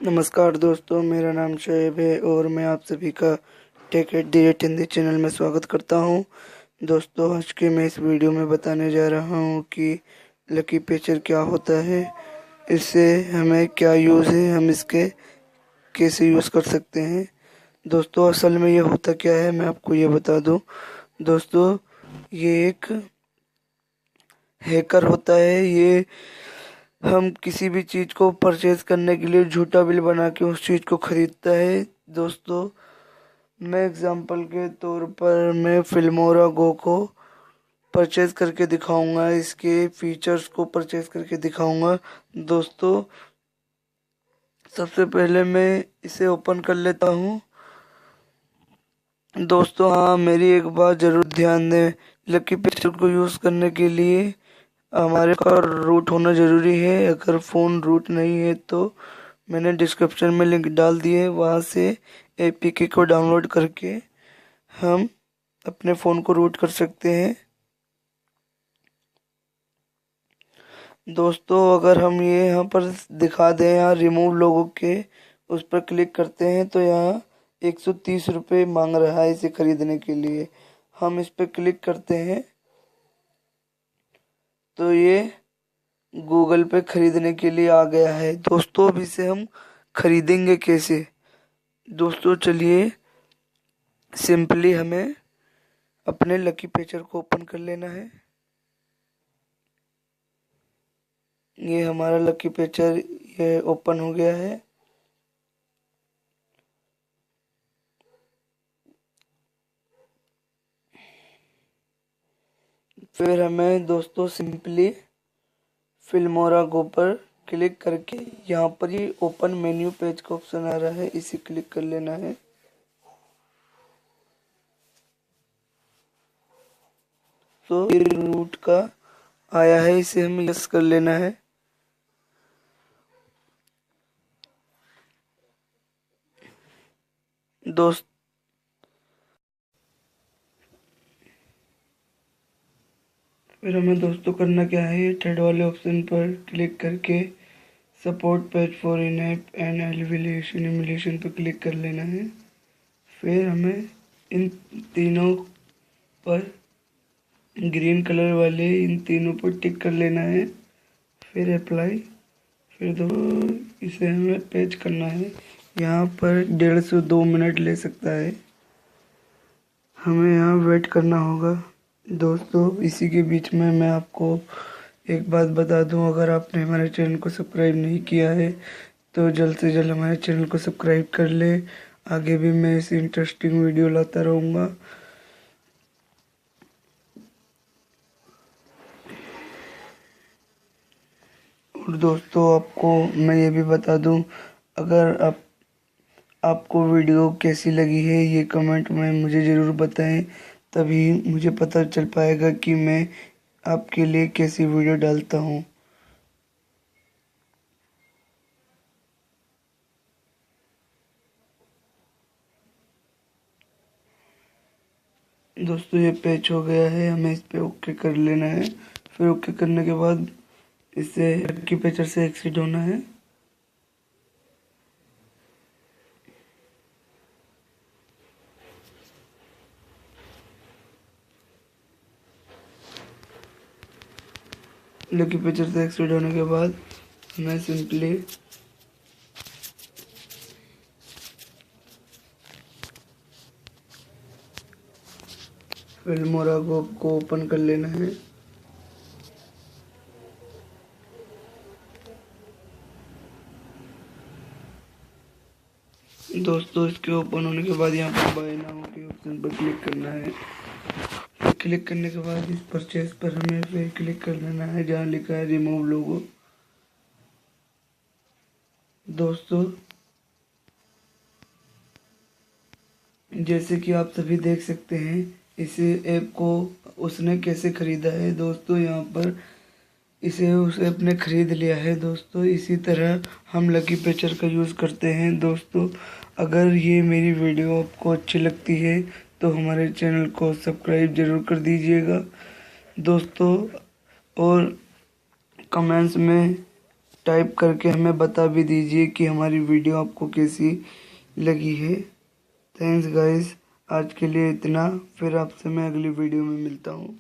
नमस्कार दोस्तों, मेरा नाम शोएब है और मैं आप सभी का tech at the rate Hindi channel में स्वागत करता हूं। दोस्तों, आज के मैं इस वीडियो में बताने जा रहा हूं कि लकी पेचर क्या होता है, इससे हमें क्या यूज़ है, हम इसके कैसे यूज़ कर सकते हैं। दोस्तों, असल में ये होता क्या है, मैं आपको ये बता दूं। दोस्तों, ये एक हैकर होता है। ये हम किसी भी चीज़ को परचेज करने के लिए झूठा बिल बना के उस चीज़ को खरीदता है। दोस्तों, मैं एग्जांपल के तौर पर मैं फिल्मोरा गो को परचेज करके दिखाऊंगा, इसके फीचर्स को परचेज करके दिखाऊंगा। दोस्तों, सबसे पहले मैं इसे ओपन कर लेता हूँ। दोस्तों, हाँ, मेरी एक बात ज़रूर ध्यान दें, लकी पिक्चर को यूज़ करने के लिए हमारे का रूट होना ज़रूरी है। अगर फ़ोन रूट नहीं है तो मैंने डिस्क्रिप्शन में लिंक डाल दिए, वहाँ से एपीके को डाउनलोड करके हम अपने फ़ोन को रूट कर सकते हैं। दोस्तों, अगर हम ये यहाँ पर दिखा दें, यहाँ रिमूव लोगों के उस पर क्लिक करते हैं तो यहाँ 130 रुपये मांग रहा है इसे खरीदने के लिए। हम इस पर क्लिक करते हैं तो ये गूगल पे खरीदने के लिए आ गया है। दोस्तों, अब इसे हम खरीदेंगे कैसे? दोस्तों, चलिए, सिंपली हमें अपने लकी पेचर को ओपन कर लेना है। ये हमारा लकी पेचर ये ओपन हो गया है। फिर हमें दोस्तों सिंपली फिल्मोरा गो पर क्लिक करके यहाँ पर ये ओपन मेन्यू पेज का ऑप्शन आ रहा है, इसे क्लिक कर लेना है। तो ये रूट का आया है, इसे हमें यस कर लेना है। दोस्त फिर हमें दोस्तों करना क्या है, थर्ड वाले ऑप्शन पर क्लिक करके support page for in app and elevation emulation पर क्लिक कर लेना है। फिर हमें इन तीनों पर ग्रीन कलर वाले इन तीनों पर टिक कर लेना है। फिर अप्लाई। फिर दो इसे हमें पेज करना है। यहाँ पर 1.5 से 2 मिनट ले सकता है, हमें यहाँ वेट करना होगा। दोस्तों, इसी के बीच में मैं आपको एक बात बता दूं, अगर आपने हमारे चैनल को सब्सक्राइब नहीं किया है तो जल्द से जल्द हमारे चैनल को सब्सक्राइब कर ले। आगे भी मैं ऐसी इंटरेस्टिंग वीडियो लाता रहूँगा। और दोस्तों, आपको मैं ये भी बता दूं, अगर आपको वीडियो कैसी लगी है ये कमेंट में मुझे ज़रूर बताएं, तभी मुझे पता चल पाएगा कि मैं आपके लिए कैसी वीडियो डालता हूँ। दोस्तों, ये पेज हो गया है, हमें इस पे ओके कर लेना है। फिर ओके करने के बाद इससे लकी पेचर से एक्सिट होना है। लकी पेचर से एक्सिट होने के बाद मैं सिंपली फिल्मोरा को ओपन कर लेना है। दोस्तों, इसके ओपन होने के बाद यहाँ पर बाय नाउ के ऑप्शन पर क्लिक करना है। फिर क्लिक करने के बाद इस परचेज पर हमें फिर क्लिक कर देना है जहाँ लिखा है रिमूव लोगो। दोस्तों, जैसे कि आप सभी देख सकते हैं इस ऐप को उसने कैसे खरीदा है। दोस्तों, यहाँ पर इसे उस ऐप ने खरीद लिया है। दोस्तों, इसी तरह हम लकी पेचर का यूज़ करते हैं। दोस्तों, अगर ये मेरी वीडियो आपको अच्छी लगती है तो हमारे चैनल को सब्सक्राइब ज़रूर कर दीजिएगा दोस्तों, और कमेंट्स में टाइप करके हमें बता भी दीजिए कि हमारी वीडियो आपको कैसी लगी है। थैंक्स गाइस, आज के लिए इतना। फिर आपसे मैं अगली वीडियो में मिलता हूँ।